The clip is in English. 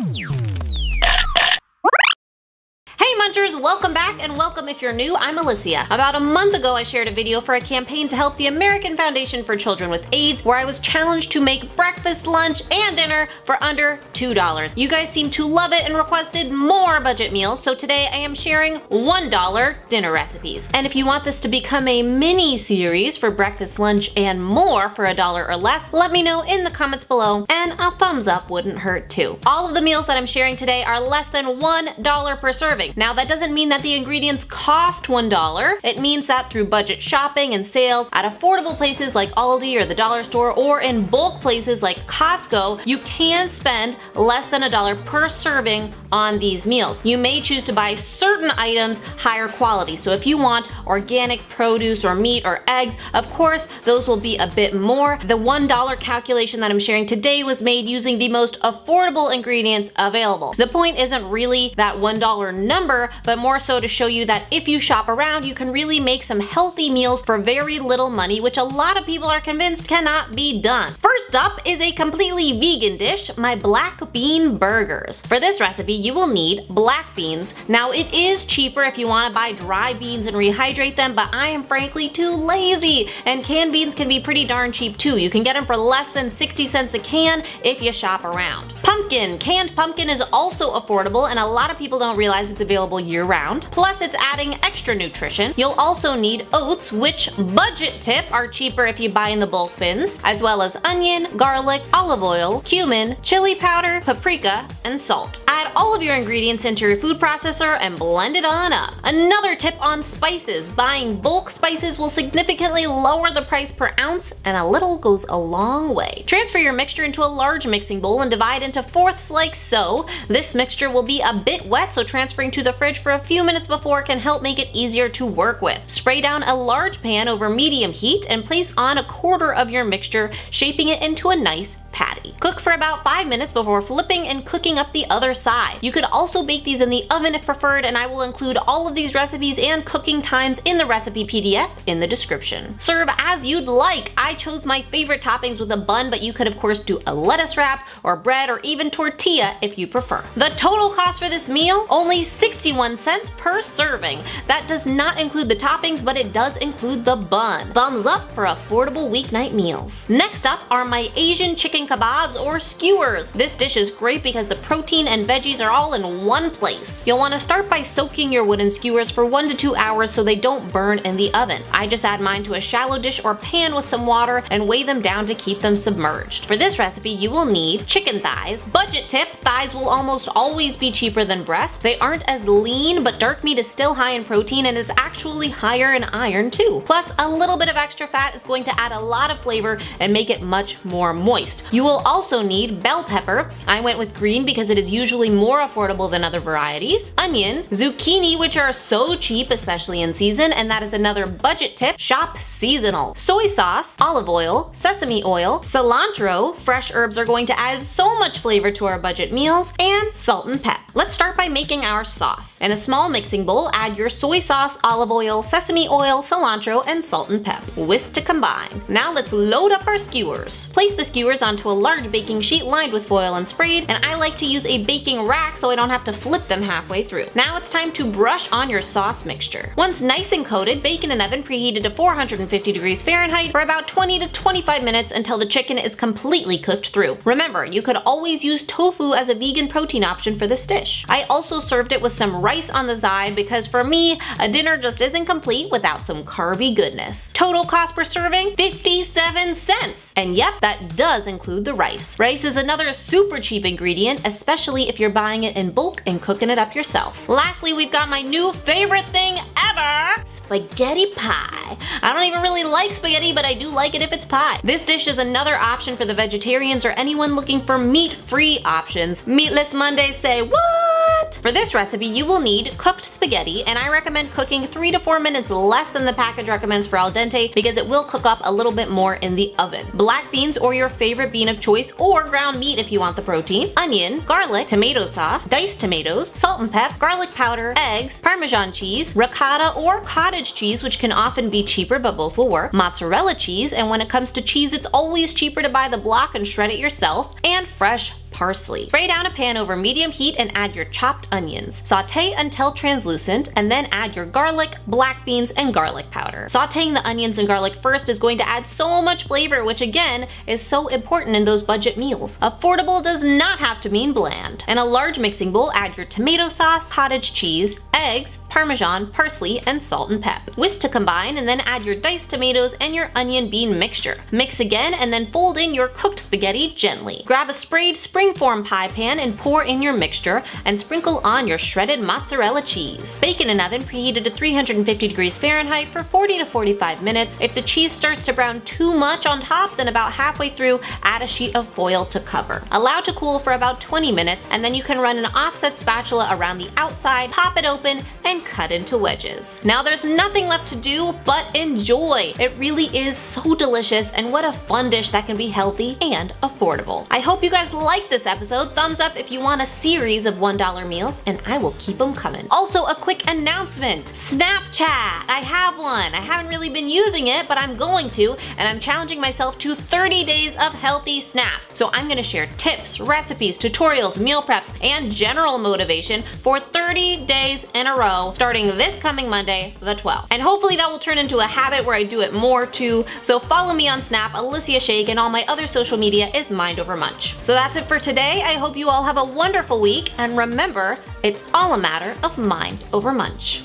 Hey Munchers, welcome back, and welcome if you're new. I'm Alicia. About a month ago, I shared a video for a campaign to help the American Foundation for Children with AIDS, where I was challenged to make breakfast, lunch, and dinner for under $2. You guys seem to love it and requested more budget meals, so today I am sharing $1 dinner recipes. And if you want this to become a mini series for breakfast, lunch, and more for $1 or less, let me know in the comments below, and a thumbs up wouldn't hurt too. All of the meals that I'm sharing today are less than $1 per serving. Now that doesn't mean that the ingredients cost $1. It means that through budget shopping and sales at affordable places like Aldi or the dollar store, or in bulk places like Costco, you can spend less than $1 per serving on these meals. You may choose to buy certain items higher quality. So if you want organic produce or meat or eggs, of course those will be a bit more. The $1 calculation that I'm sharing today was made using the most affordable ingredients available. The point isn't really that $1 number, but more so to show you that if you shop around, you can really make some healthy meals for very little money, which a lot of people are convinced cannot be done. First up is a completely vegan dish, my black bean burgers. For this recipe, you will need black beans. Now it is cheaper if you want to buy dry beans and rehydrate them, but I am frankly too lazy, and canned beans can be pretty darn cheap too. You can get them for less than 60 cents a can if you shop around. Pumpkin. Canned pumpkin is also affordable, and a lot of people don't realize it's available year-round. Plus it's adding extra nutrition. You'll also need oats, which, budget tip, are cheaper if you buy in the bulk bins, as well as onion, garlic, olive oil, cumin, chili powder, paprika, and salt. Add all of your ingredients into your food processor and blend it on up. Another tip on spices. Buying bulk spices will significantly lower the price per ounce, and a little goes a long way. Transfer your mixture into a large mixing bowl and divide into fourths like so. This mixture will be a bit wet, so transferring to the fridge for a few minutes before can help make it easier to work with. Spray down a large pan over medium heat and place on a quarter of your mixture, shaping it into a nice patty. Cook for about 5 minutes before flipping and cooking up the other side. You could also bake these in the oven if preferred, and I will include all of these recipes and cooking times in the recipe PDF in the description. Serve as you'd like. I chose my favorite toppings with a bun, but you could of course do a lettuce wrap or bread or even tortilla if you prefer. The total cost for this meal, only 61 cents per serving. That does not include the toppings, but it does include the bun. Thumbs up for affordable weeknight meals. Next up are my Asian chicken kebabs or skewers. This dish is great because the protein and veggies are all in one place. You'll want to start by soaking your wooden skewers for 1 to 2 hours so they don't burn in the oven. I just add mine to a shallow dish or pan with some water and weigh them down to keep them submerged. For this recipe, you will need chicken thighs. Budget tip, thighs will almost always be cheaper than breast. They aren't as lean, but dark meat is still high in protein, and it's actually higher in iron too. Plus, a little bit of extra fat is going to add a lot of flavor and make it much more moist. You will also need bell pepper. I went with green because it is usually more affordable than other varieties. Onion, zucchini, which are so cheap, especially in season, and that is another budget tip. Shop seasonal. Soy sauce, olive oil, sesame oil, cilantro. Fresh herbs are going to add so much flavor to our budget meals, and salt and pep. Let's start by making our sauce. In a small mixing bowl, add your soy sauce, olive oil, sesame oil, cilantro, and salt and pep. Whisk to combine. Now let's load up our skewers. Place the skewers onto a large baking sheet lined with foil and sprayed, and I like to use a baking rack so I don't have to flip them halfway through. Now it's time to brush on your sauce mixture. Once nice and coated, bake in an oven preheated to 450 degrees Fahrenheit for about 20 to 25 minutes until the chicken is completely cooked through. Remember, you could always use tofu as a vegan protein option for this dish. I also served it with some rice on the side because for me, a dinner just isn't complete without some carby goodness. Total cost per serving, 57 cents. And yep, that does include the rice. Rice is another super cheap ingredient, especially if you're buying it in bulk and cooking it up yourself. Lastly, we've got my new favorite thing ever, spaghetti pie. I don't even really like spaghetti, but I do like it if it's pie. This dish is another option for the vegetarians or anyone looking for meat-free options. Meatless Mondays say what? For this recipe, you will need cooked spaghetti, and I recommend cooking 3 to 4 minutes less than the package recommends for al dente because it will cook up a little bit more in the oven. Black beans or your favorite bean of choice, or ground meat if you want the protein, onion, garlic, tomato sauce, diced tomatoes, salt and pep, garlic powder, eggs, Parmesan cheese, ricotta or cottage cheese, which can often be cheaper but both will work, mozzarella cheese, and when it comes to cheese it's always cheaper to buy the block and shred it yourself, and fresh parsley. Spray down a pan over medium heat and add your chopped onions. Sauté until translucent and then add your garlic, black beans, and garlic powder. Sautéing the onions and garlic first is going to add so much flavor, which again is so important in those budget meals. Affordable does not have to mean bland. In a large mixing bowl, add your tomato sauce, cottage cheese, eggs, parmesan, parsley, and salt and pep. Whisk to combine and then add your diced tomatoes and your onion bean mixture. Mix again and then fold in your cooked spaghetti gently. Grab a sprayed springform pie pan and pour in your mixture and sprinkle on your shredded mozzarella cheese. Bake in an oven preheated to 350 degrees Fahrenheit for 40 to 45 minutes. If the cheese starts to brown too much on top, then about halfway through, add a sheet of foil to cover. Allow to cool for about 20 minutes and then you can run an offset spatula around the outside, pop it open, and cut into wedges. Now there's nothing left to do but enjoy. It really is so delicious, and what a fun dish that can be healthy and affordable. I hope you guys liked this episode. Thumbs up if you want a series of $1 meals, and I will keep them coming. Also, a quick announcement. Snapchat! I have one. I haven't really been using it, but I'm going to, and I'm challenging myself to 30 days of healthy snaps. So I'm gonna share tips, recipes, tutorials, meal preps, and general motivation for 30 days in a row, starting this coming Monday, the 12th. And hopefully that will turn into a habit where I do it more too. So follow me on Snap, Alicia Shake, and all my other social media is Mind Over Munch. So that's it for today. I hope you all have a wonderful week, and remember, it's all a matter of mind over munch.